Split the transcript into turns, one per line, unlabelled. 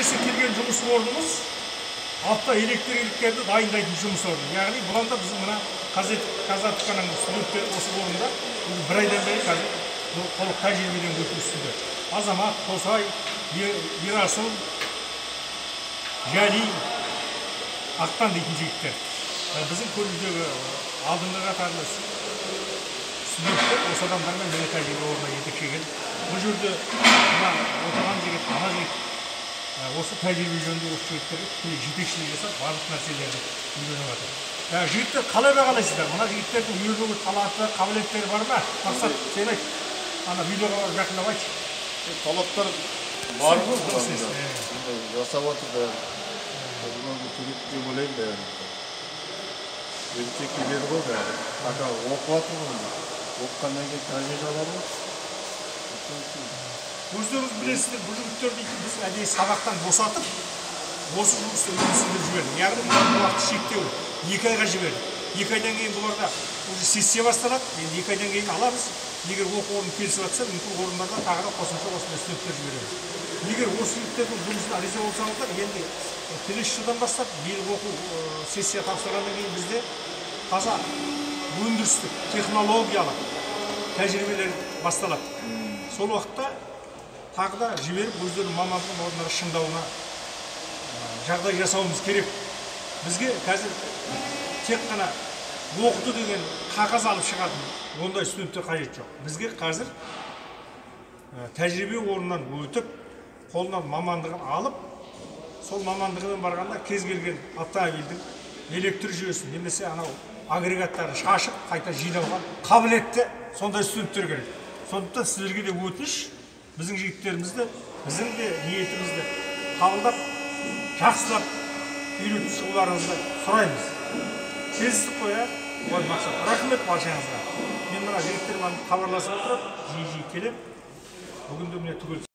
келесі келген жұмыс орнымыз алtta электриктерді дайындайтын жұмыс орны. Яғни бұланда біз мына Казатовканың студенттері осы орында бір айдан бері қазір толық тәжірибеден өту үстінде. Азамат, Тосай, Ерасыл, Жали, Ақтан дейтін жігіттер. Біздің көріміздегі алдыңғы қатарлы студенттер осы адамдармен міне тәжірибе орнына жетекші келді. Бұл жерде отырған жігіт, ана жігіт осы тәжірибе жөнінде осы жігіттерге жетекшілік жасап, барлық нәрселерді үйреніп жатыр. Жігіттер қалай бағалайсыздар? Мына жігіттердің үйренуге таланты, қабілеттері бар ма? Мақсат, сен айт. Ана видеоға барып жақындап айтшы.
Талаптар бар ғой,
жасап
отыр да. Бұны керек деп ойлаймын да. Ерте келеді ғой да. Аға оқып жатыр ғой. Оқығаннан кейін тәжірибе алады ғой.
Өздеріңіз білесіздер, бұл жігіттерді біз әдейі сабақтан босатып, осы жұмысты өңісінде жібердік. Яғни бұлардың уақыты шектеу 2 айға жібердік. 2 айдан кейін бұларда уже сессия басталады. Енді 2 айдан кейін аламыз. Егер оқу орны келісіп жатса, мүмкін орындарда тағы да қосымша осындай студенттер жібереміз. Егер осы студенттердің жұмысына риза болсаңыздар, енді келесі жылдан бастап биыл оқу сессия тапсырғаннан кейін бізде таза өндірістік, технологиялық тәжірибелер басталады. Сол уақытта тағы да жіберіп өздерінің мамандығын орындары шыңдауына жағдай жасауымыз керек. Бізге қазір тек қана оқыту деген қағаз алып шығатын ондай студенттер қажет жоқ. Бізге қазір тәжірибе орнынан өтіп, қолынан мамандығын алып, сол мамандығымен барғанда кез келген автомобильдің электр жүйесін немесе анау агрегаттарын шашып, қайта жинауға қабілетті сондай студенттер керек. Сондықтан сіздерге де өтініш, біздің жігіттерімізді, біздің де ниетімізді қабылдап, жақсылап үйретіп шығуларыңызды сұраймыз. Келістік қой, ой мақсат. Рахмет баршаңызға. Мен мына жігіттермен хабарласып отырып, жиі келем. Бүгін де міне түгел